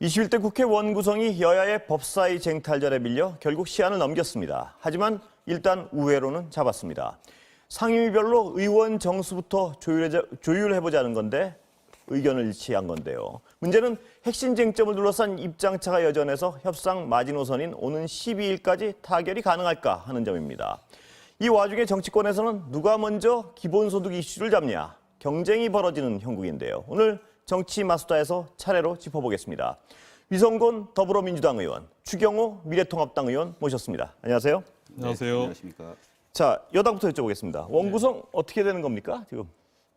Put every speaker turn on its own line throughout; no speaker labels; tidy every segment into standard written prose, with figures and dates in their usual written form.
21대 국회 원구성이 여야의 법사위 쟁탈전에 밀려 결국 시한을 넘겼습니다. 하지만 일단 우회로는 잡았습니다. 상임위별로 의원 정수부터 조율해보자는 건데 의견을 일치한 건데요. 문제는 핵심 쟁점을 둘러싼 입장차가 여전해서 협상 마지노선인 오는 12일까지 타결이 가능할까 하는 점입니다. 이 와중에 정치권에서는 누가 먼저 기본소득 이슈를 잡냐, 경쟁이 벌어지는 형국인데요. 오늘 정치 마수다에서 차례로 짚어보겠습니다. 위성곤 더불어민주당 의원, 추경호 미래통합당 의원 모셨습니다. 안녕하세요.
안녕하세요.
네, 안녕하십니까.
자, 여당부터 여쭤보겠습니다. 원구성 어떻게 되는 겁니까, 지금?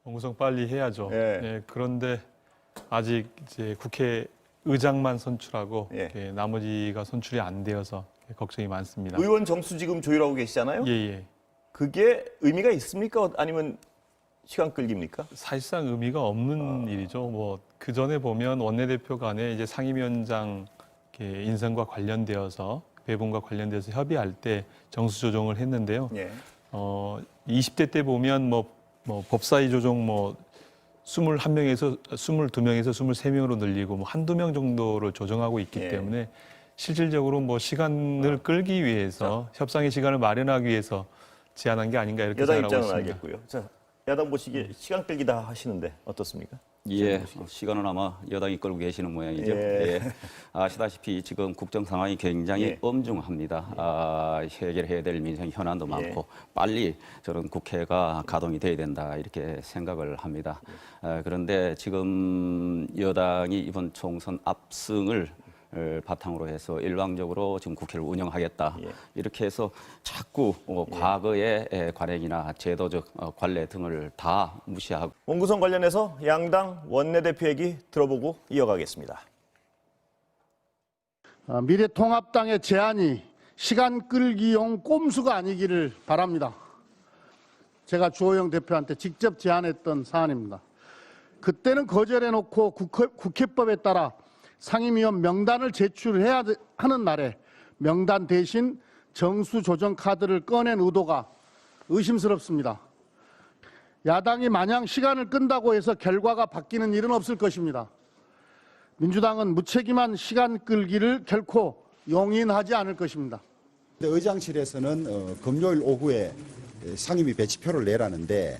원구성 빨리 해야죠.
예.
예, 그런데 아직 이제 국회의장만 선출하고
예.
나머지가 선출이 안 되어서 걱정이 많습니다.
의원 정수 지금 조율하고 계시잖아요.
예.
그게 의미가 있습니까? 아니면 시간 끌기입니까?
사실상 의미가 없는 일이죠. 뭐 그 전에 보면 원내대표 간에 이제 상임위원장 인선과 관련되어서 배분과 관련돼서 협의할 때 정수 조정을 했는데요.
예.
20대 때 보면 뭐 법사위 조정 21명에서 22명에서 23명으로 늘리고 한두 명 정도를 조정하고 있기
예.
때문에 실질적으로 시간을 끌기 위해서 협상의 시간을 마련하기 위해서 제안한 게 아닌가 이렇게
여당
생각하고
입장은
있습니다.
알겠고요. 자, 야당 보시기에 시간 끌기다 하시는데 어떻습니까?
예, 시간은 아마 여당이 끌고 계시는 모양이죠.
예.
예. 아시다시피 지금 국정 상황이 굉장히
예.
엄중합니다. 해결해야 될 민생 현안도 많고 빨리 저런 국회가 가동이 돼야 된다 이렇게 생각을 합니다. 그런데 지금 여당이 이번 총선 압승을 바탕으로 해서 일방적으로 지금 국회를 운영하겠다.
예.
이렇게 해서 자꾸 과거의 관행이나 제도적 관례 등을 다 무시하고
원구성 관련해서 양당 원내대표 얘기 들어보고 이어가겠습니다.
미래통합당의 제안이 시간 끌기용 꼼수가 아니기를 바랍니다. 제가 주호영 대표한테 직접 제안했던 사안입니다. 그때는 거절해놓고 국회법에 따라 상임위원 명단을 제출해야 하는 날에 명단 대신 정수 조정 카드를 꺼낸 의도가 의심스럽습니다. 야당이 마냥 시간을 끈다고 해서 결과가 바뀌는 일은 없을 것입니다. 민주당은 무책임한 시간 끌기를 결코 용인하지 않을 것입니다.
의장실에서는 금요일 오후에 상임위 배치표를 내라는데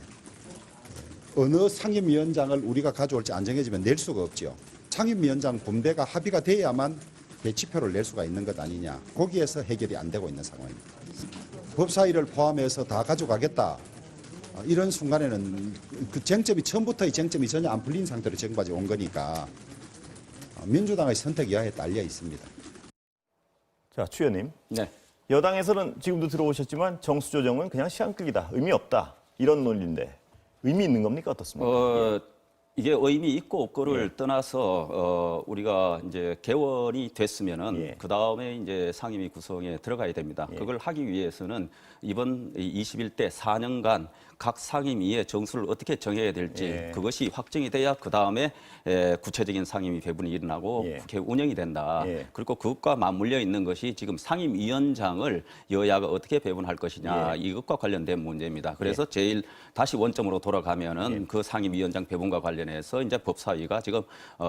어느 상임위원장을 우리가 가져올지 안 정해지면 낼 수가 없죠. 상임위원장 분배가 합의가 돼야만 배치표를 낼 수가 있는 것 아니냐. 거기에서 해결이 안 되고 있는 상황입니다. 법사위를 포함해서 다 가져가겠다. 이런 순간에는 그 쟁점이 처음부터 이 쟁점이 전혀 안 풀린 상태로 지금까지 온 거니까 민주당의 선택 여하에 딸려 있습니다.
자, 추 의원님.
네.
여당에서는 지금도 들어오셨지만 정수 조정은 그냥 시간 끌기다, 의미 없다 이런 논리인데 의미 있는 겁니까, 어떻습니까?
이게 의미 있고 없고를 떠나서 우리가 이제 개원이 됐으면은 그 다음에 이제 상임위 구성에 들어가야 됩니다. 그걸 하기 위해서는 이번 21대 4년간 각 상임위의 정수를 어떻게 정해야 될지 그것이 확정이 돼야 그 다음에 구체적인 상임위 배분이 일어나고 국회 운영이 된다. 그리고 그것과 맞물려 있는 것이 지금 상임위원장을 여야가 어떻게 배분할 것이냐 이것과 관련된 문제입니다. 그래서 제일 다시 원점으로 돌아가면은 그 상임위원장 배분과 관련해서 이제 법사위가 지금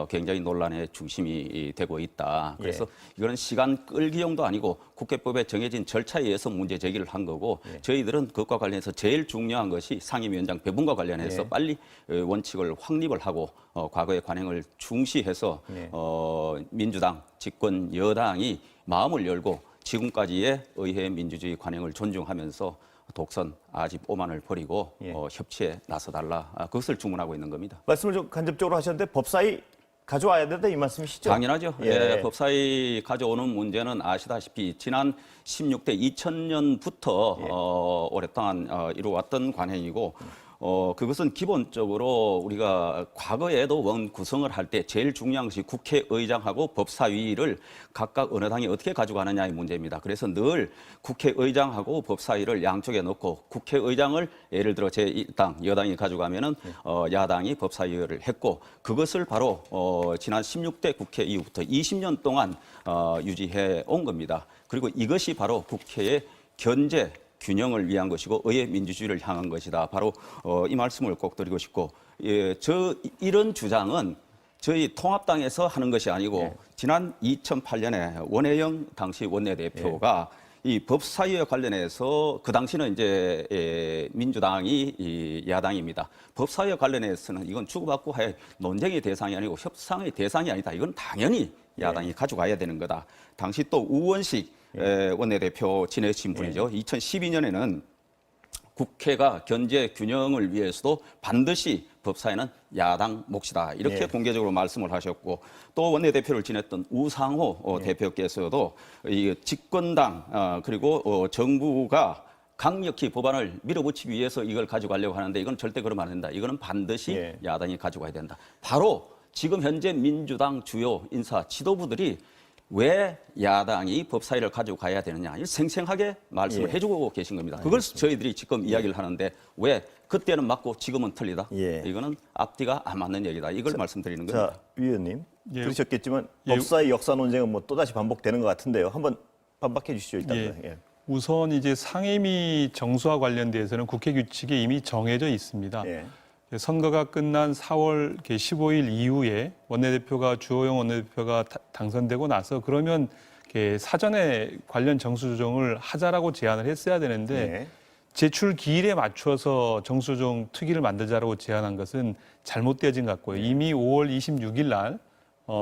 굉장히 논란의 중심이 되고 있다. 그래서 이거는 시간 끌기용도 아니고 국회법에 정해진 절차에 의해서 문제 제기를 한 거고 저희들은 그것과 관련해서 제일 중요한 것이 상임위원장 배분과 관련해서 빨리 원칙을 확립을 하고 과거의 관행을 중시해서 민주당 집권 여당이 마음을 열고 지금까지의 의회 민주주의 관행을 존중하면서 독선, 아집, 오만을 버리고 협치에 나서달라. 그것을 주문하고 있는 겁니다.
말씀을 좀 간접적으로 하셨는데 법사위 가져와야 된다 이 말씀이시죠?
당연하죠. 법사위 가져오는 문제는 아시다시피 지난 16대 2000년부터 오랫동안 이루어왔던 관행이고 그것은 기본적으로 우리가 과거에도 원 구성을 할 때 제일 중요한 것이 국회의장하고 법사위를 각각 어느 당이 어떻게 가져가느냐의 문제입니다. 그래서 늘 국회의장하고 법사위를 양쪽에 놓고 국회의장을 예를 들어 제1당 여당이 가져가면은 야당이 법사위를 했고 그것을 바로 지난 16대 국회 이후부터 20년 동안 유지해 온 겁니다. 그리고 이것이 바로 국회의 견제 균형을 위한 것이고 의회 민주주의를 향한 것이다. 바로 이 말씀을 꼭 드리고 싶고 이런 주장은 저희 통합당에서 하는 것이 아니고
예.
지난 2008년에 원혜영 당시 원내대표가 이 법사위에 관련해서 그 당시는 이제 민주당이 이 야당입니다. 법사위에 관련해서는 이건 주고받고 할 논쟁의 대상이 아니고 협상의 대상이 아니다. 이건 당연히 야당이 가져가야 되는 거다. 당시 또 우원식 원내대표 지내신 분이죠. 2012년에는 국회가 견제 균형을 위해서도 반드시 법사위는 야당 몫이다. 이렇게 공개적으로 말씀을 하셨고 또 원내대표를 지냈던 우상호 대표께서도 이 집권당 그리고 정부가 강력히 법안을 밀어붙이기 위해서 이걸 가져가려고 하는데 이건 절대 그러면 안 된다. 이거는 반드시 야당이 가져가야 된다. 바로 지금 현재 민주당 주요 인사 지도부들이 왜 야당이 법사위를 가지고 가야 되느냐 생생하게 말씀을 해주고 계신 겁니다. 그걸 저희들이 지금 이야기를 하는데 왜 그때는 맞고 지금은 틀리다? 이거는 앞뒤가 안 맞는 얘기다. 이걸 말씀드리는 겁니다.
자, 위원님
예.
들으셨겠지만 법사위 역사 논쟁은 뭐 또다시 반복되는 것 같은데요. 한번 반박해 주시죠 일단.
예. 우선 이제 상임위 정수와 관련돼서는 국회 규칙에 이미 정해져 있습니다. 선거가 끝난 4월 15일 이후에 원내대표가 주호영 원내대표가 당선되고 나서 그러면 사전에 관련 정수 조정을 하자라고 제안을 했어야 되는데 제출 기일에 맞춰서 정수 조정 특위를 만들자라고 제안한 것은 잘못되어진 것 같고요. 이미 5월 26일 날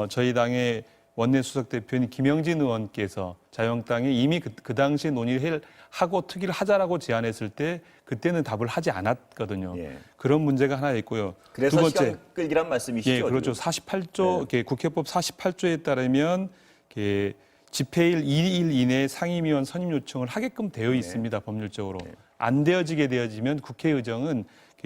저희 당의 원내수석 대표인 김영진 의원께서 자유한국당이 이미 그 당시에 논의를 하고 특위를 하자라고 제안했을 때 그때는 답을 하지 않았거든요. 그런 문제가 하나 있고요.
그래서
두 번째,
시간 끌기란 말씀이시죠?
예, 그렇죠. 48조 국회법 48조에 따르면 집회일 2일 이내에 상임위원 선임 요청을 하게끔 되어 있습니다. 법률적으로. 안 되어지게 되어지면 국회의정은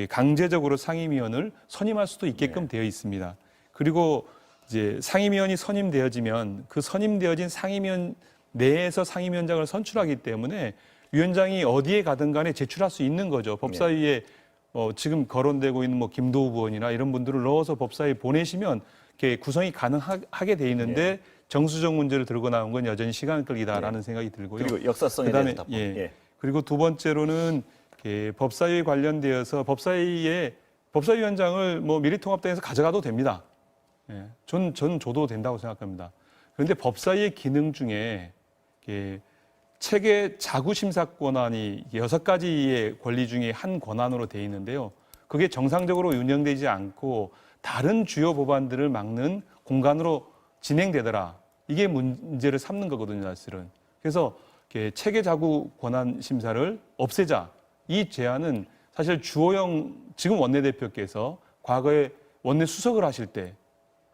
강제적으로 상임위원을 선임할 수도 있게끔 되어 있습니다. 그리고 이제 상임위원이 선임되어지면 그 선임되어진 상임위원 내에서 상임위원장을 선출하기 때문에 위원장이 어디에 가든 간에 제출할 수 있는 거죠. 법사위에 지금 거론되고 있는 뭐 김도우 의원이나 이런 분들을 넣어서 법사위에 보내시면 이렇게 구성이 가능하게 돼 있는데 정수적 문제를 들고 나온 건 여전히 시간 끌기다라는 생각이 들고요.
그리고 역사성에
그다음에
대해서 답변.
그리고 두 번째로는 법사위에 관련되어서 법사위원장을 뭐 미래통합당에서 가져가도 됩니다. 전 줘도 된다고 생각합니다. 그런데 법사위의 기능 중에 체계 자구 심사 권한이 6가지의 권리 중에 한 권한으로 되어 있는데요. 그게 정상적으로 운영되지 않고 다른 주요 법안들을 막는 공간으로 진행되더라. 이게 문제를 삼는 거거든요, 사실은. 그래서 체계 자구 권한 심사를 없애자. 이 제안은 사실 주호영 지금 원내대표께서 과거에 원내 수석을 하실 때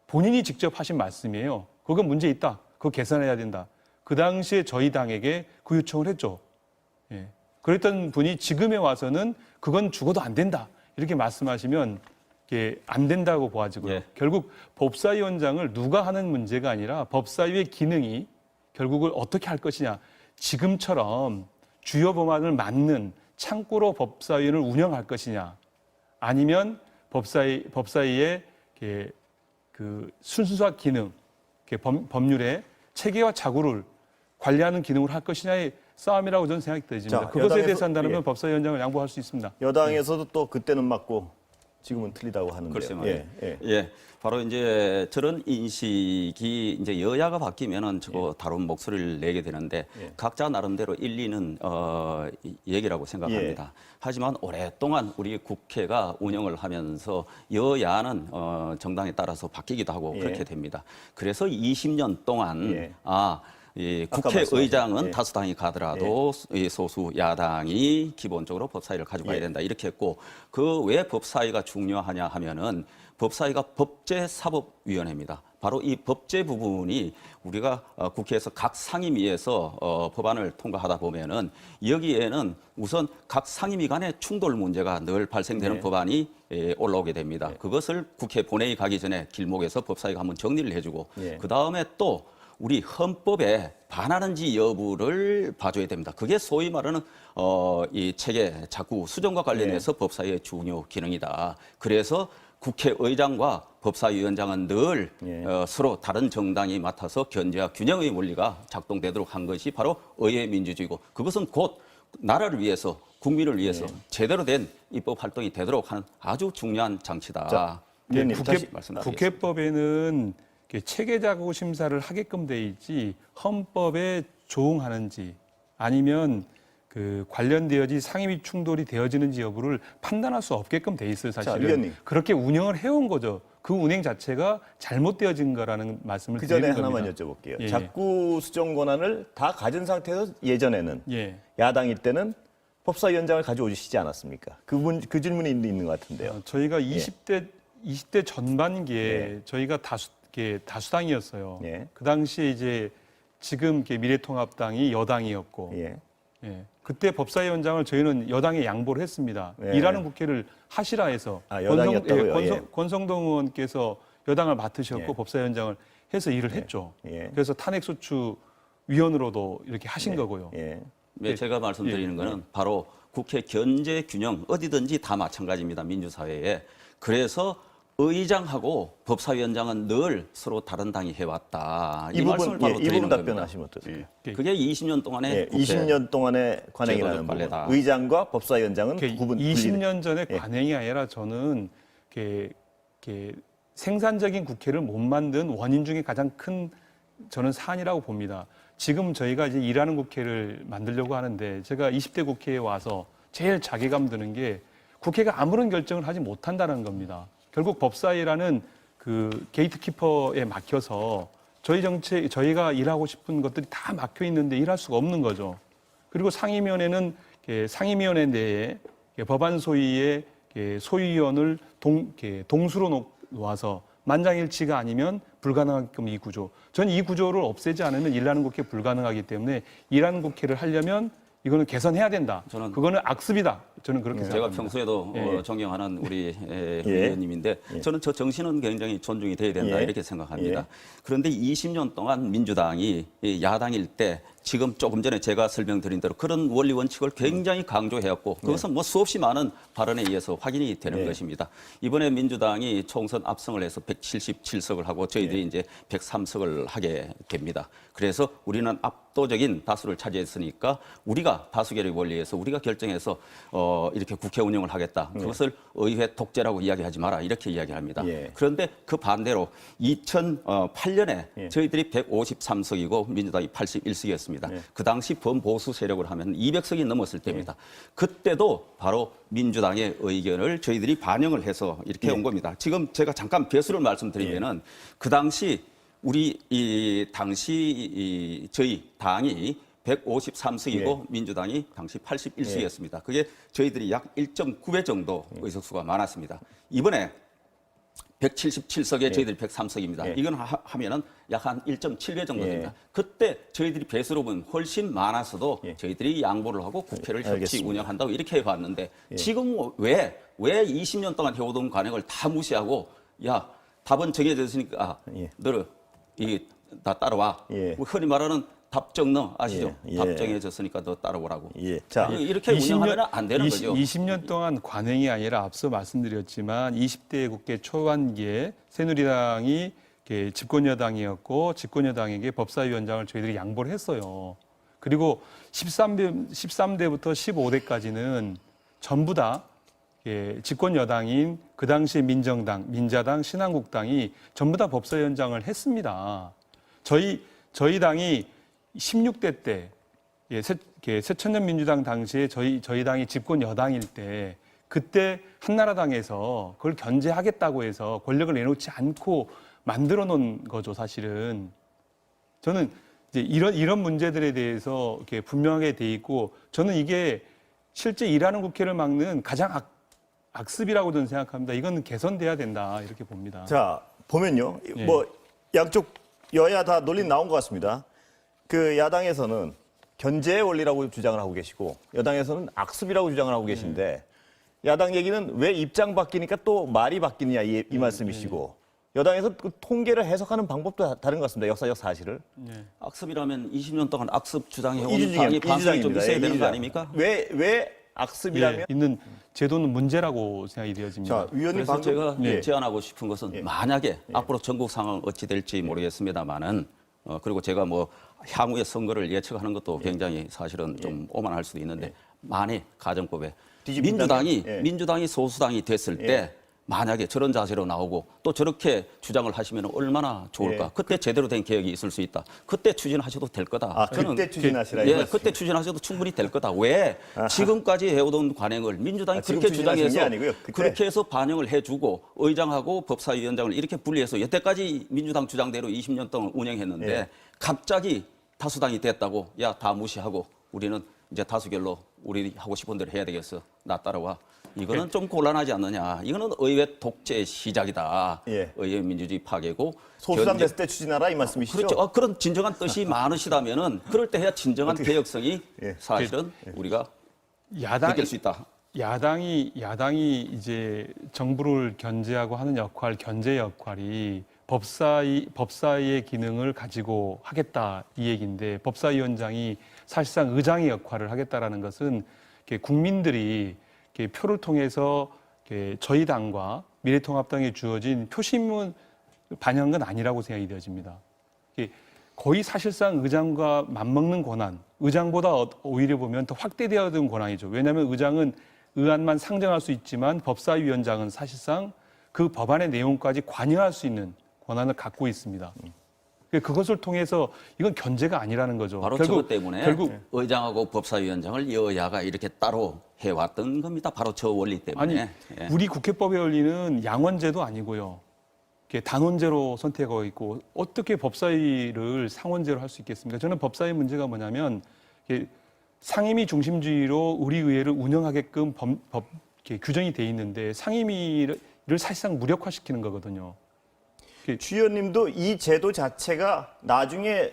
본인이 직접 하신 말씀이에요. 그건 문제 있다. 그거 개선해야 된다. 그 당시에 저희 당에게 그 요청을 했죠. 그랬던 분이 지금에 와서는 그건 죽어도 안 된다. 이렇게 말씀하시면 안 된다고 보아지고요. 결국 법사위원장을 누가 하는 문제가 아니라 법사위의 기능이 결국을 어떻게 할 것이냐. 지금처럼 주요 법안을 막는 창구로 법사위를 운영할 것이냐. 아니면 법사위의 그 순수한 기능, 법률의 체계와 자구를 관리하는 기능을 할 것이냐의 싸움이라고 저는 생각이 들어집니다. 그것에 대해서 한다면 법사위원장을 양보할 수 있습니다.
여당에서도 또 그때는 맞고 지금은 틀리다고 하는데요.
글쎄 말이에요. 바로 이제 저런 인식이 이제 여야가 바뀌면은 저거 다른 목소리를 내게 되는데 각자 나름대로 일리는 얘기라고 생각합니다. 하지만 오랫동안 우리 국회가 운영을 하면서 여야는 정당에 따라서 바뀌기도 하고 그렇게 됩니다. 그래서 20년 동안 이 국회의장은 다수당이 가더라도 이 소수 야당이 기본적으로 법사위를 가져가야 된다 이렇게 했고 그 왜 법사위가 중요하냐 하면은 법사위가 법제사법위원회입니다. 바로 이 법제 부분이 우리가 국회에서 각 상임위에서 법안을 통과하다 보면은 여기에는 우선 각 상임위 간의 충돌 문제가 늘 발생되는 법안이 올라오게 됩니다. 그것을 국회 본회의 가기 전에 길목에서 법사위가 한번 정리를 해주고 그 다음에 또 우리 헌법에 반하는지 여부를 봐줘야 됩니다. 그게 소위 말하는 이 체계 자구 수정과 관련해서 법사위의 중요 기능이다. 그래서 국회의장과 법사위원장은 늘 서로 다른 정당이 맡아서 견제와 균형의 원리가 작동되도록 한 것이 바로 의회 민주주의고 그것은 곧 나라를 위해서 국민을 위해서 제대로 된 입법 활동이 되도록 하는 아주 중요한 장치다.
위원님 다시
말씀드리겠습니다.
국회법에는 체계자구 심사를 하게끔 돼 있지 헌법에 조응하는지 아니면 그 관련되어지 상임위 충돌이 되어지는지 여부를 판단할 수 없게끔 돼 있어요. 사실은
위원님.
그렇게 운영을 해온 거죠. 그 운행 자체가 잘못되어진 거라는 말씀을
그 전에
드리는
하나만
겁니다.
여쭤볼게요.
예,
자꾸 수정 권한을 다 가진 상태에서 예전에는
예.
야당일 때는 법사위원장을 가져오시지 않았습니까? 그 질문이 있는 것 같은데요.
저희가 20대 전반기에
예.
저희가 다수당이었어요.
예.
그 당시에 이제 지금 미래통합당이 여당이었고
예.
예. 그때 법사위원장을 저희는 여당에 양보를 했습니다.
예.
일하는 국회를 하시라 해서
여당이었다고요?
권성동 의원께서 여당을 맡으셨고
예.
법사위원장을 해서 일을 했죠.
예.
그래서 탄핵소추 위원으로도 이렇게 하신 거고요.
예.
네, 제가 말씀드리는 거는 바로 국회 견제 균형 어디든지 다 마찬가지입니다. 민주사회에. 그래서 의장하고 법사위원장은 늘 서로 다른 당이 해왔다. 이 말씀을 바로
이
드리는
부분
겁니다.
답변하시면 어떠세요?
그게 20년 동안의
예,
국회
20년 동안의 관행이라는
제도적
부분.
관례다.
의장과 법사위원장은
이렇게
구분
20년 전에
예.
관행이 아니라 저는 이렇게 생산적인 국회를 못 만든 원인 중에 가장 큰 저는 사안이라고 봅니다. 지금 저희가 이제 일하는 국회를 만들려고 하는데 제가 20대 국회에 와서 제일 자괴감 드는 게 국회가 아무런 결정을 하지 못한다는 겁니다. 결국 법사위라는 그 게이트키퍼에 막혀서 저희가 일하고 싶은 것들이 다 막혀 있는데 일할 수가 없는 거죠. 그리고 상임위원회는 상임위원회 내에 법안 소위의 소위원을 동수로 놓아서 만장일치가 아니면 불가능하게끔 이 구조. 전 이 구조를 없애지 않으면 일하는 국회 불가능하기 때문에 일하는 국회를 하려면 이거는 개선해야 된다. 그거는 악습이다. 저는 그렇게
제가
생각합니다.
평소에도 존경하는 우리 의원님인데 저는 저 정신은 굉장히 존중이 돼야 된다 이렇게 생각합니다. 그런데 20년 동안 민주당이 야당일 때 지금 조금 전에 제가 설명드린 대로 그런 원리 원칙을 굉장히 강조해왔고 그것은 뭐 수없이 많은 발언에 의해서 확인이 되는 것입니다. 이번에 민주당이 총선 압승을 해서 177석을 하고 저희들이 이제 103석을 하게 됩니다. 그래서 우리는 압도적인 다수를 차지했으니까 우리가 다수결의 원리에서 우리가 결정해서 이렇게 국회 운영을 하겠다. 그것을 의회 독재라고 이야기하지 마라. 이렇게 이야기합니다. 그런데 그 반대로 2008년에 저희들이 153석이고 민주당이 81석이었습니다. 그 당시 범보수 세력으로 하면 200석이 넘었을 때입니다. 그때도 바로 민주당의 의견을 저희들이 반영을 해서 이렇게 온 겁니다. 지금 제가 잠깐 배수를 말씀드리면은 그 당시 저희 당이 153석이고 민주당이 당시 81석이었습니다. 그게 저희들이 약 1.9배 정도 의석수가 많았습니다. 이번에 177석에 저희들이 103석입니다. 이건 하면은 약 한 1.7배 정도 됩니다. 그때 저희들이 배수로 보면 훨씬 많아서도 저희들이 양보를 하고 국회를 협치 운영한다고 이렇게 해왔는데 지금 왜 20년 동안 해오던 관행을 다 무시하고 야 답은 정해졌으니까 너를 다 따라와. 흔히 말하는 답정너 아시죠? 답정해졌으니까 너 따라오라고.
자,
이렇게 운영하면 안 되는 거죠.
20년 동안 관행이 아니라 앞서 말씀드렸지만 20대 국회 초반기에 새누리당이 집권여당이었고 집권여당에게 법사위원장을 저희들이 양보를 했어요. 그리고 13대부터 15대까지는 전부 다 집권 여당인 그 당시 민정당, 민자당, 신한국당이 전부 다 법사위원장을 했습니다. 저희 당이 16대 때 새천년 민주당 당시에 저희 당이 집권 여당일 때 그때 한나라당에서 그걸 견제하겠다고 해서 권력을 내놓지 않고 만들어 놓은 거죠, 사실은. 저는 이제 이런 문제들에 대해서 이렇게 분명하게 돼 있고 저는 이게 실제 일하는 국회를 막는 가장 악습이라고 저는 생각합니다. 이건 개선돼야 된다 이렇게 봅니다.
자, 보면요. 뭐 양쪽 여야 다 논리 나온 것 같습니다. 그 야당에서는 견제의 원리라고 주장을 하고 계시고 여당에서는 악습이라고 주장을 하고 계신데 야당 얘기는 왜 입장 바뀌니까 또 말이 바뀌느냐 이 말씀이시고 여당에서 그 통계를 해석하는 방법도 다른 것 같습니다. 역사적 사실을.
악습이라면 20년 동안 악습 주장해온
이주장입니다.
당이 반성이 좀 있어야 되는 거 아닙니까?
왜 악습이라면?
있는 제도는 문제라고 생각이 되어집니다.
자, 위원님
그래서
방금
제가 제안하고 싶은 것은 만약에 앞으로 전국 상황 어찌 될지 모르겠습니다만은 그리고 제가 뭐 향후의 선거를 예측하는 것도 굉장히 사실은 좀 오만할 수도 있는데 만에 가정법에 민주당이 소수당이 됐을 때 만약에 저런 자세로 나오고 또 저렇게 주장을 하시면 얼마나 좋을까.
예.
그때 제대로 된 개혁이 있을 수 있다. 그때 추진하셔도 될 거다.
아, 그때 추진하시라 이
예,
말씀이죠.
그때 추진하셔도 충분히 될 거다. 왜 지금까지 해오던 관행을 민주당이
지금
그렇게
추진하시는 게
주장해서
아니고요. 그때.
그렇게 해서 반영을 해주고 의장하고 법사위원장을 이렇게 분리해서 여태까지 민주당 주장대로 20년 동안 운영했는데
예.
갑자기 다수당이 됐다고 야, 다 무시하고 우리는 이제 다수결로 우리 하고 싶은 대로 해야 되겠어. 나 따라와. 이거는 좀 곤란하지 않느냐. 이거는 의회 독재의 시작이다.
예.
의회 민주주의 파괴고.
소수당
견제-
됐을 때 추진하라 이 말씀이시죠?
그렇죠. 그런 진정한 뜻이 많으시다면은 그럴 때 해야 진정한 개혁성이
예.
사실은 우리가
야당
느낄 수 있다.
야당이 이제 정부를 견제하고 하는 역할, 견제 역할이 법사위의 기능을 가지고 하겠다 이 얘기인데 법사위원장이 사실상 의장의 역할을 하겠다라는 것은 이렇게 국민들이 이렇게 표를 통해서 이렇게 저희 당과 미래통합당에 주어진 표심을 반영한 건 아니라고 생각이 되어집니다. 이게 거의 사실상 의장과 맞먹는 권한, 의장보다 오히려 보면 더 확대되어야 권한이죠. 왜냐하면 의장은 의안만 상정할 수 있지만 법사위원장은 사실상 그 법안의 내용까지 관여할 수 있는 권한을 갖고 있습니다. 그것을 통해서 이건 견제가 아니라는 거죠.
바로 저것 때문에
결국
의장하고 법사위원장을 여야가 이렇게 따로 해왔던 겁니다. 바로 저 원리 때문에.
아니
예.
우리 국회법의 원리는 양원제도 아니고요. 이렇게 단원제로 선택하고 있고 어떻게 법사위를 상원제로 할 수 있겠습니까? 저는 법사위 문제가 뭐냐면 이렇게 상임위 중심주의로 우리 의회를 운영하게끔 이렇게 규정이 돼 있는데 상임위를 사실상 무력화시키는 거거든요.
추 의원님도 이 제도 자체가 나중에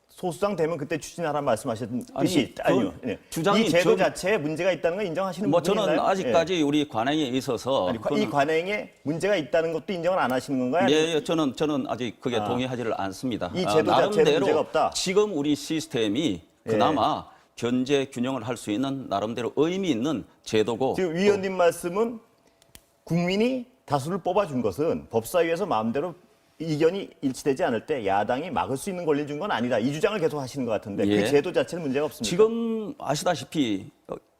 소수당 되면 그때 추진하라 말씀하셨듯이
아니, 그
예.
주장이
이 제도
저기-
자체에 문제가 있다는 걸 인정하시는
뭐
부분이
저는
있나요?
아직까지 우리 관행에 있어서
예. 아니, 이
그거는-
관행에 문제가 있다는 것도 인정을 안 하시는 건가요?
예, 예, 저는 아직 그게 동의하지를 않습니다.
이 제도 자체는
나름대로
문제가 없다.
지금 우리 시스템이 그나마 견제 균형을 할 수 있는 나름대로 의미 있는 제도고
지금 위원님 말씀은 국민이 다수를 뽑아준 것은 법사위에서 마음대로 이견이 일치되지 않을 때 야당이 막을 수 있는 권리를 준 건 아니다. 이 주장을 계속 하시는 것 같은데
예.
그 제도 자체는 문제가 없습니다.
지금 아시다시피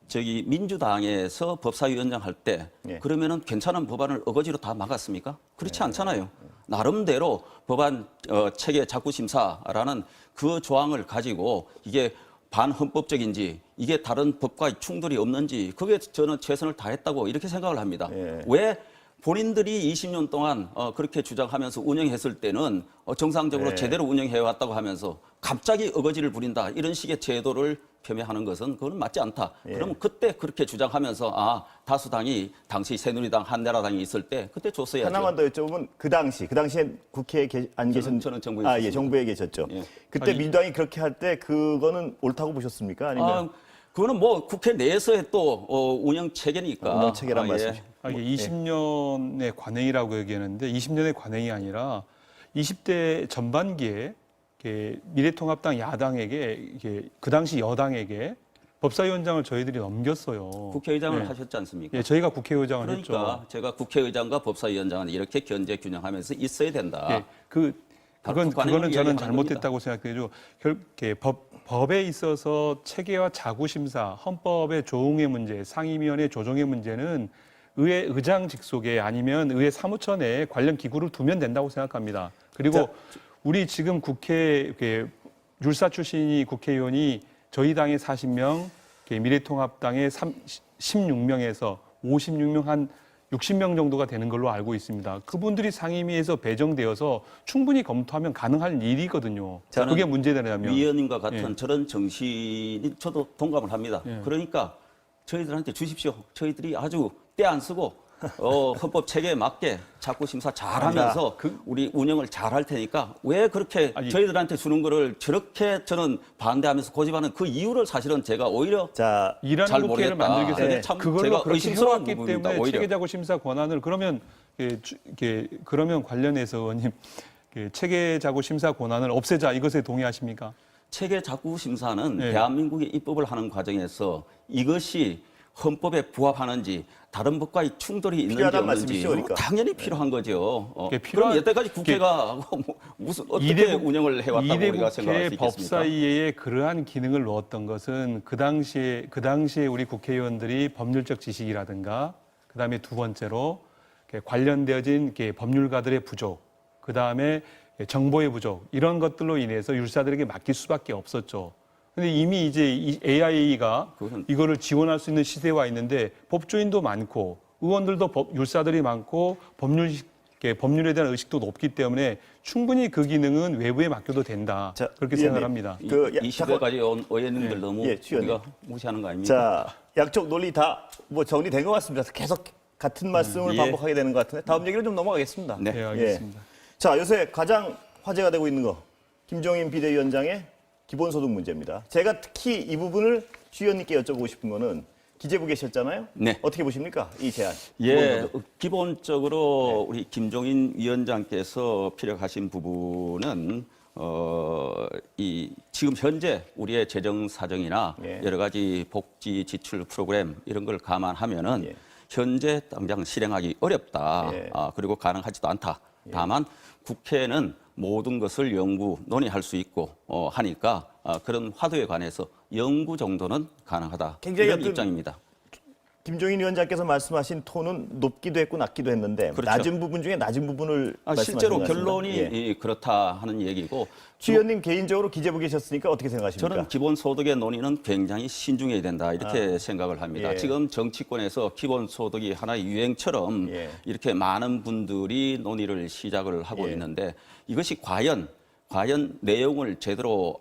저기 민주당에서 법사위원장 할 때
예.
그러면은 괜찮은 법안을 어거지로 다 막았습니까? 그렇지 않잖아요. 나름대로 법안 체계 자구 심사라는 그 조항을 가지고 이게 반헌법적인지 이게 다른 법과 충돌이 없는지 그게 저는 최선을 다했다고 이렇게 생각을 합니다.
예.
왜 본인들이 20년 동안 그렇게 주장하면서 운영했을 때는 정상적으로
네.
제대로 운영해 왔다고 하면서 갑자기 어거지를 부린다 이런 식의 제도를 폄훼하는 것은 그건 맞지 않다.
예.
그러면 그때 그렇게 주장하면서 다수당이 당시 새누리당 한나라당이 있을 때 그때 줬어야죠.
하나만 더 여쭤보면 그 당시에 국회에 안 계신
저는 정부에
예,
있었습니다.
정부에 계셨죠.
예.
그때
아니,
민주당이 그렇게 할 때 그거는 옳다고 보셨습니까? 아니면
그거는 뭐 국회 내에서의 또 운영 체계니까.
운영 체계란
예.
말씀이죠.
이게 20년의 관행이라고 얘기하는데 20년의 관행이 아니라 20대 전반기에 이렇게 미래통합당 야당에게 그 당시 여당에게 법사위원장을 저희들이 넘겼어요.
국회의장을
네.
하셨지 않습니까?
예, 저희가 국회의장을
그러니까
했죠.
제가 국회의장과 법사위원장은 이렇게 견제 균형하면서 있어야 된다.
예, 그거는
관행을
저는
이야기하는
잘못됐다고 생각해요. 법에 있어서 체계와 자구 심사, 헌법의 조응의 문제, 상임위원회 조정의 문제는 의회 의장 직속에 아니면 의회 사무처에 관련 기구를 두면 된다고 생각합니다. 그리고 우리 지금 국회 율사 출신이 국회의원이 저희 당의 40명, 미래통합당의 16명에서 56명 한 60명 정도가 되는 걸로 알고 있습니다. 그분들이 상임위에서 배정되어서 충분히 검토하면 가능한 일이거든요.
저는
그게 문제되냐면
위원님과 같은
예.
저런 정신이 저도 동감을 합니다.
예.
그러니까 저희들한테 주십시오. 저희들이 아주 때 안 쓰고 헌법 체계에 맞게 자꾸 심사 잘하면서 우리 운영을 잘할 테니까 왜 그렇게
아니,
저희들한테 주는 거를 저렇게 저는 반대하면서 고집하는 그 이유를 사실은 제가 오히려
자,
일하는
잘
국회를
모르겠다.
만들기 위해서
참
그걸로
제가
그렇게
의심스러운
해왔기
부분입니다,
때문에
오히려.
체계자구 심사 권한을 그러면 그러면 관련해서 의원님 체계자구 심사 권한을 없애자 이것에 동의하십니까?
체계 자구 심사는
네.
대한민국의 입법을 하는 과정에서 이것이 헌법에 부합하는지 다른 법과의 충돌이 있는지
필요하다는
없는지
말씀이시죠, 그러니까.
당연히 필요한 거죠.
그게
그럼
필요한-
여태까지 국회가 무슨 어떻게 운영을 해왔다고 우리가 생각할 수
이대
있겠습니까?
법사위에 그러한 기능을 넣었던 것은 그 당시에 우리 국회의원들이 법률적 지식이라든가 그다음에 두 번째로 관련되어진 법률가들의 부족, 그 다음에 정보의 부족 이런 것들로 인해서 율사들에게 맡길 수밖에 없었죠. 근데 이미 이제 이 AIA가 이거를 지원할 수 있는 시대에 와 있는데 법조인도 많고 의원들도 율사들이 많고 법률에 대한 의식도 높기 때문에 충분히 그 기능은 외부에 맡겨도 된다.
자,
그렇게
위원님,
생각합니다.
이 시대까지 온 의원님들 너무
취의원님.
우리가 무시하는 거 아닙니까?
자, 양쪽 논리 다 뭐 정리된 것 같습니다. 계속 같은 말씀을
예.
반복하게 되는 것 같은데 다음 얘기로 좀 넘어가겠습니다.
네.
네, 알겠습니다.
자, 요새 가장 화제가 되고 있는 거 김종인 비대위원장의 기본소득 문제입니다. 제가 특히 이 부분을 추 의원님께 여쭤보고 싶은 거는 기재부 계셨잖아요.
네.
어떻게 보십니까? 이 제안.
예,
기본소득.
기본적으로 우리 김종인 위원장께서 피력하신 부분은 이 지금 현재 우리의 재정 사정이나
예.
여러 가지 복지 지출 프로그램 이런 걸 감안하면은
예.
현재 당장 실행하기 어렵다.
예.
그리고 가능하지도 않다. 다만 국회는 모든 것을 연구 논의할 수 있고 하니까 그런 화두에 관해서 연구 정도는 가능하다.
굉장히
이런
어떤
입장입니다.
김종인 위원장께서 말씀하신 톤은 높기도 했고 낮기도 했는데
그렇죠.
낮은 부분 중에 낮은 부분을 말씀하신
실제로
것 같습니다.
결론이
예.
그렇다 하는 얘기고
추 의원님 개인적으로 기재부 계셨으니까 어떻게 생각하십니까?
저는 기본소득의 논의는 굉장히 신중해야 된다 이렇게 생각을 합니다.
예.
지금 정치권에서 기본소득이 하나의 유행처럼
예.
이렇게 많은 분들이 논의를 시작을 하고
예.
있는데 이것이 과연 내용을 제대로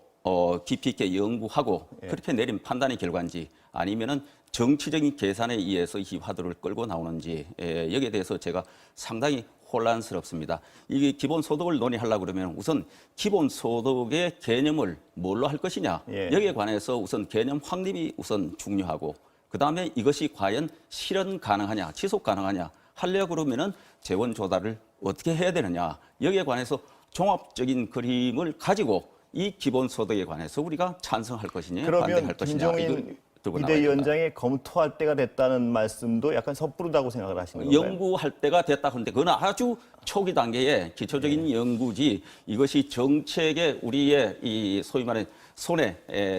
깊이 있게 연구하고
예.
그렇게 내린 판단의 결과인지 아니면은 정치적인 계산에 의해서 이 화두를 끌고 나오는지 여기에 대해서 제가 상당히 혼란스럽습니다. 이게 기본소득을 논의하려고 그러면 우선 기본소득의 개념을 뭘로 할 것이냐
예.
여기에 관해서 우선 개념 확립이 우선 중요하고 그다음에 이것이 과연 실현 가능하냐 지속 가능하냐 하려고 그러면은 재원 조달을 어떻게 해야 되느냐 여기에 관해서 종합적인 그림을 가지고 이 기본소득에 관해서 우리가 찬성할 것이냐
그러면
반대할 것이냐 이걸
김종인
들고 나와야 된다.
비대위원장이 검토할 때가 됐다는 말씀도 약간 섣부르다고 생각을 하시는 건가요?
연구할 때가 됐다 하는데 그건 아주 초기 단계의 기초적인 연구지 이것이 정책에 우리의 이 소위 말해 손에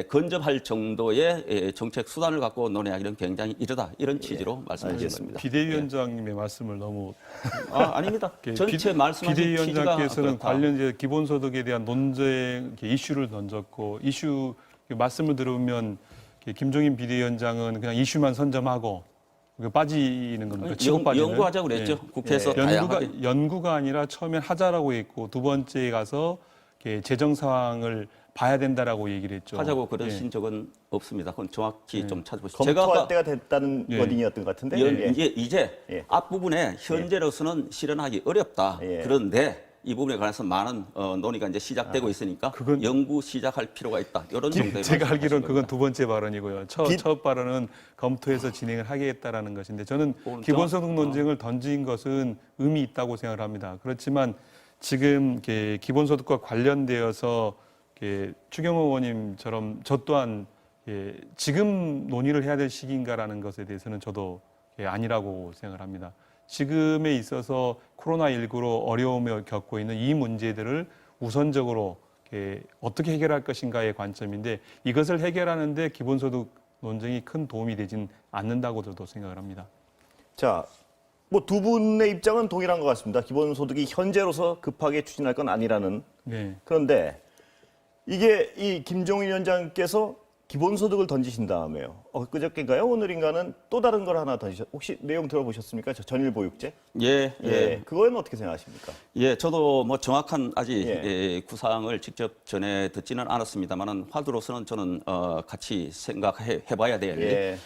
근접할 정도의 정책 수단을 갖고 논의하기는 굉장히 이르다 이런 취지로 말씀드린 겁니다.
비대위원장님의 말씀을 너무
아닙니다. 전체 말씀하신 취지가
비대위원장께서는
그렇다.
관련 이제 기본소득에 대한 논쟁 이슈를 던졌고 이슈 말씀을 들으면 김종인 비대위원장은 그냥 이슈만 선점하고 빠지는 겁니다. 치고 빠지는.
연구하자고 그랬죠.
예.
국회에서 다양하게.
연구가 아니라 처음엔 하자라고 했고 두 번째에 가서 재정 상황을 봐야 된다라고 얘기를 했죠.
하자고 그러신 적은 없습니다. 그건 정확히 좀 찾아보시죠.
검토할 때가 됐다는
예.
워딩이었던 것 같은데. 예.
이제
예.
앞부분에 현재로서는 실현하기 어렵다.
예.
그런데 이 부분에 관해서 많은 논의가 이제 시작되고 있으니까
그건-
연구 시작할 필요가 있다. 이런 정도의
제가 알기로는
말씀하신
그건 두 번째 발언이고요. 첫 발언은 검토해서 진행을 하겠다라는 것인데 저는
그건
기본소득 논쟁을 던진 것은 의미 있다고 생각을 합니다. 그렇지만 지금 기본소득과 관련되어서 추경호 의원님처럼 저 또한 지금 논의를 해야 될 시기인가라는 것에 대해서는 저도 아니라고 생각을 합니다. 지금에 있어서 코로나19로 어려움을 겪고 있는 이 문제들을 우선적으로 어떻게 해결할 것인가의 관점인데 이것을 해결하는데 기본소득 논쟁이 큰 도움이 되진 않는다고 저도 생각을 합니다.
자, 뭐 두 분의 입장은 동일한 것 같습니다. 기본소득이 현재로서 급하게 추진할 건 아니라는.
네.
그런데 이게 이 김종인 위원장께서 기본소득을 던지신 다음에요. 그저께인가요? 오늘인가는 또 다른 걸 하나 던지셨. 혹시 내용 들어보셨습니까? 전일보육제?
예.
그거는 어떻게 생각하십니까?
예, 저도 뭐 정확한 아직
예.
구상을 직접 전해 듣지는 않았습니다만은 화두로서는 저는 같이 생각해봐야 될
예.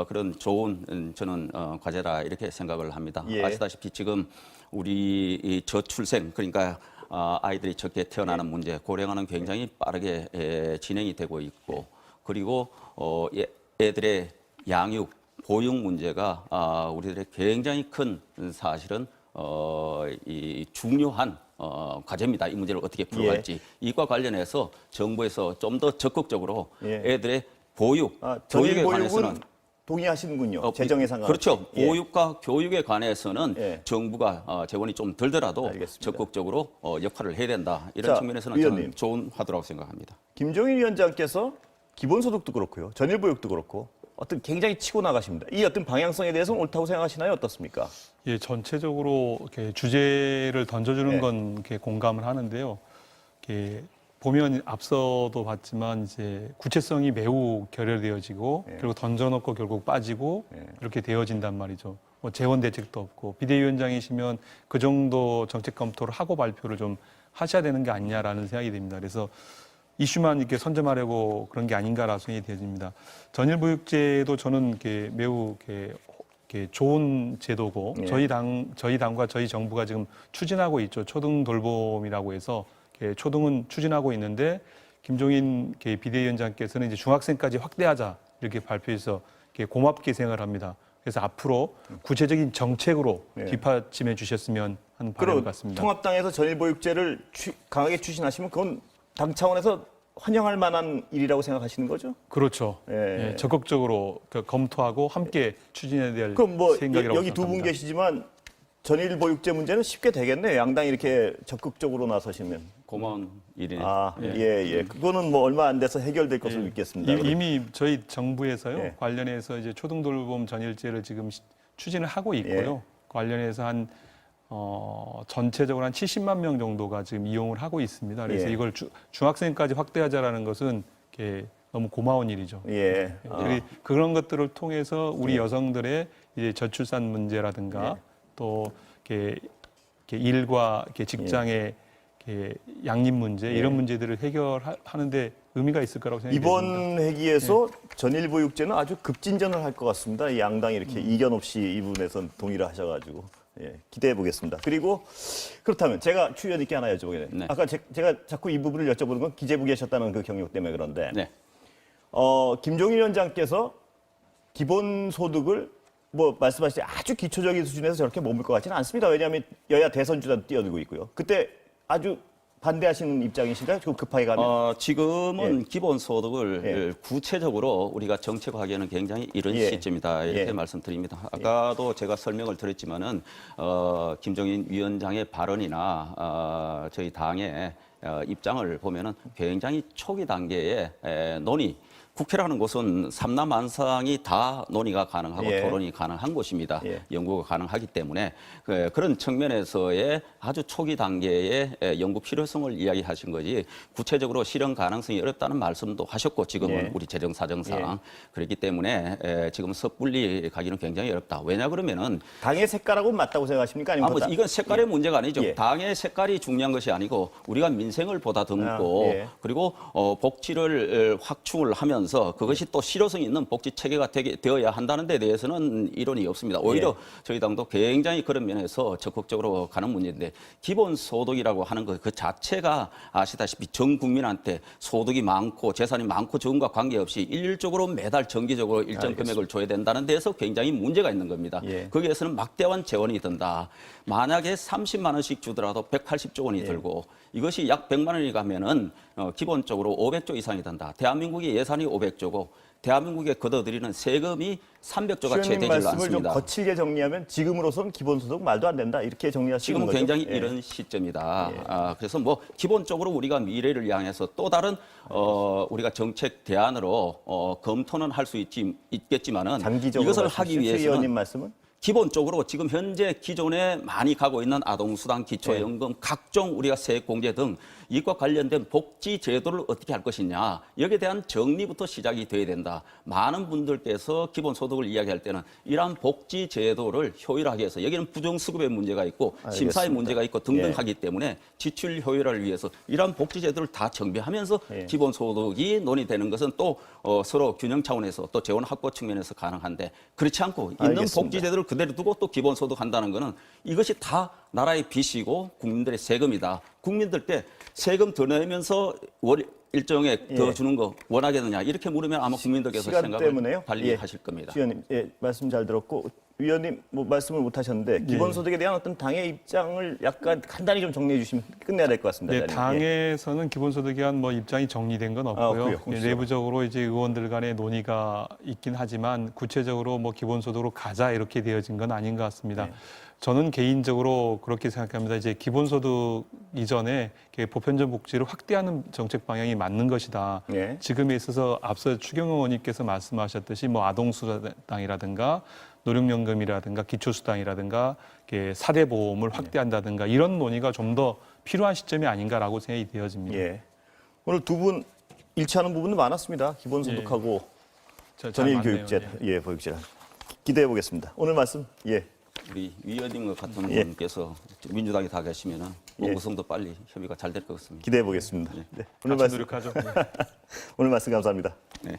그런 좋은 저는 과제다 이렇게 생각을 합니다.
예.
아시다시피 지금 우리 이 저출생 그러니까 아이들이 적게 태어나는 문제, 고령화는 굉장히 빠르게 진행이 되고 있고 그리고 애들의 양육, 보육 문제가 우리들의 굉장히 큰 사실은 이 중요한 과제입니다. 이 문제를 어떻게 풀어갈지 이과 관련해서 정부에서 좀 더 적극적으로
예.
애들의 보육, 교육에
전일보육은
관해서는
동의하시는군요. 재정에 상관없이.
그렇죠.
예.
보육과 교육에 관해서는
예.
정부가 재원이 좀 들더라도
알겠습니다.
적극적으로 역할을 해야 된다. 이런
자,
측면에서는
위원님.
저는 좋은 화두라고 생각합니다.
김종인 위원장께서 기본소득도 그렇고요. 전일보육도 그렇고 어떤 굉장히 치고 나가십니다. 이 어떤 방향성에 대해서는 옳다고 생각하시나요? 어떻습니까?
예, 전체적으로 이렇게 주제를 던져주는
네.
건 이렇게 공감을 하는데요. 이렇게 보면 앞서도 봤지만 이제 구체성이 매우 결여되어지고
네.
그리고 던져놓고 결국 빠지고
네.
이렇게 되어진단 말이죠. 뭐 재원 대책도 없고 비대위원장이시면 그 정도 정책 검토를 하고 발표를 좀 하셔야 되는 게 아니냐라는 생각이 듭니다. 그래서 이슈만 이렇게 선점하려고 그런 게 아닌가라는 생각이 되어집니다. 전일보육제도 저는 이렇게 매우 이렇게 좋은 제도고
예.
저희 당과 저희 정부가 지금 추진하고 있죠. 초등 돌봄이라고 해서 이렇게 초등은 추진하고 있는데 김종인 비대위원장께서는 이제 중학생까지 확대하자 이렇게 발표해서 이렇게 고맙게 생각을 합니다. 그래서 앞으로 구체적인 정책으로
예.
뒷받침해 주셨으면 하는 바람
그리고
같습니다.
통합당에서 전일보육제를 강하게 추진하시면 그건 당 차원에서 환영할 만한 일이라고 생각하시는 거죠?
그렇죠.
예.
예, 적극적으로 검토하고 함께 추진해야 될
그럼 뭐
생각이라고
여기 두 분
생각합니다.
계시지만 전일보육제 문제는 쉽게 되겠네요. 양당이 이렇게 적극적으로 나서시면.
고마운 일이네요.
아, 예. 그거는 뭐 얼마 안 돼서 해결될 것으로 믿겠습니다.
이미 저희 정부에서요
예.
관련해서 이제 초등돌봄 전일제를 지금 추진을 하고 있고요. 관련해서 한 전체적으로 한 70만 명 정도가 지금 이용을 하고 있습니다. 그래서
예.
이걸 중학생까지 확대하자라는 것은 이렇게 너무 고마운 일이죠.
예.
그런 것들을 통해서 우리 여성들의 이제 저출산 문제라든가
예.
또 이렇게 일과 이렇게 직장의 이렇게 양립 문제
예.
이런 문제들을 해결하는데 의미가 있을 거라고 생각합니다.
이번 회기에서 전일보육제는 아주 급진전을 할 것 같습니다. 이 양당이 이렇게 이견 없이 이 부분에선 동의를 하셔가지고 기대해 보겠습니다. 그리고 그렇다면 제가 추 의원님께 하나 여쭤보겠네요.
네.
아까 제가 자꾸 이 부분을 여쭤보는 건 기재부 계셨다는 그 경력 때문에 그런데
네.
김종인 위원장께서 기본소득을 뭐 말씀하신 아주 기초적인 수준에서 저렇게 머물 것 같지는 않습니다. 왜냐하면 여야 대선 주자 뛰어들고 있고요. 그때 아주 반대하시는 입장이신가요? 지금 급하게 가면?
지금은 기본소득을
예.
구체적으로 우리가 정책화하기에는 굉장히 이른
예.
시점이다 이렇게
예.
말씀드립니다. 아까도 제가 설명을 드렸지만은 김종인 위원장의 발언이나 저희 당의 입장을 보면은 굉장히 초기 단계의 논의. 국회라는 곳은 삼라만상이 다 논의가 가능하고
예.
토론이 가능한 곳입니다.
예.
연구가 가능하기 때문에 그런 측면에서의 아주 초기 단계의 연구 필요성을 이야기하신 거지 구체적으로 실현 가능성이 어렵다는 말씀도 하셨고 지금은
예.
우리 재정 사정상
예.
그렇기 때문에 지금 섣불리 가기는 굉장히 어렵다. 왜냐 그러면은
당의 색깔하고 맞다고 생각하십니까? 아니면
뭐 이건 색깔의 문제가 아니죠.
예.
당의 색깔이 중요한 것이 아니고 우리가 민생을 보다듬고
예.
그리고 복지를 확충을 하면서 그것이 또 실효성 있는 복지 체계가 되어야 한다는 데 대해서는 이론이 없습니다. 오히려 저희 당도 굉장히 그런 면에서 적극적으로 가는 문제인데 기본소득이라고 하는 것 그 자체가 아시다시피 전 국민한테 소득이 많고 재산이 많고 적음과 관계없이 일률적으로 매달 정기적으로 일정 금액을 줘야 된다는 데에서 굉장히 문제가 있는 겁니다.
예.
거기에서는 막대한 재원이 든다. 만약에 30만 원씩 주더라도 180조 원이 들고 이것이 약 100만 원이 가면은 기본적으로 500조 이상이 든다. 대한민국의 예산이 500조고 대한민국에 걷어들이는 세금이 300조가 채
시원님
되질
말씀을 좀
않습니다.
거칠게 정리하면 지금으로서는 기본소득 말도 안 된다 이렇게 정리하시는
지금은
거죠?
굉장히
예.
이런 시점이다. 그래서 뭐 기본적으로 우리가 미래를 향해서 또 다른 우리가 정책 대안으로 검토는 할 수 있겠지만은
장기적으로
이것을 하기
최 의원님
위해서는
말씀은?
기본적으로 지금 현재 기존에 많이 가고 있는 아동수당, 기초연금, 각종 우리가 세액공제 등 이것과 관련된 복지 제도를 어떻게 할 것이냐 여기에 대한 정리부터 시작이 돼야 된다. 많은 분들께서 기본소득을 이야기할 때는 이러한 복지 제도를 효율하게 해서 여기는 부정수급의 문제가 있고 심사의 문제가 있고 등등 하기 때문에 지출 효율화를 위해서 이러한 복지 제도를 다 정비하면서 기본소득이 논의되는 것은 또 서로 균형 차원에서 또 재원 확보 측면에서 가능한데 그렇지 않고 있는
알겠습니다.
복지 제도를 그대로 두고 또 기본소득 한다는 거는 이것이 다 나라의 빚이고 국민들의 세금이다. 국민들께 세금 더 내면서 일정액 더 주는 거 원하겠느냐 이렇게 물으면 아마 국민들께서
시간
생각을
때문에요?
달리 하실 겁니다.
위원님, 말씀 잘 들었고 위원님 뭐 말씀을 못 하셨는데 기본소득에 대한 어떤 당의 입장을 약간 간단히 좀 정리해 주시면 끝내야 될 것 같습니다.
네, 당에서는 기본소득에 대한 뭐 입장이 정리된 건 없고요.
없고요. 공식적으로.
내부적으로 이제 의원들 간의 논의가 있긴 하지만 구체적으로 뭐 기본소득으로 가자 이렇게 되어진 건 아닌 것 같습니다. 저는 개인적으로 그렇게 생각합니다. 이제 기본소득 이전에 보편적 복지를 확대하는 정책 방향이 맞는 것이다.
예.
지금에 있어서 앞서 추경호 의원님께서 말씀하셨듯이 뭐 아동수당이라든가 노령연금이라든가 기초수당이라든가 사대보험을 확대한다든가 이런 논의가 좀 더 필요한 시점이 아닌가라고 생각이 되어집니다.
예. 오늘 두 분 일치하는 부분도 많았습니다. 기본소득하고
잘
전일교육제,
맞네요.
예, 보육제 기대해 보겠습니다. 오늘 말씀, 예,
우리 위원님 같은
예.
분께서 민주당에 다 계시면은
예.
원구성도 빨리 협의가 잘 될 것 같습니다.
기대해 보겠습니다. 네. 오늘
같이
말씀,
노력하죠.
오늘 말씀 감사합니다.
네.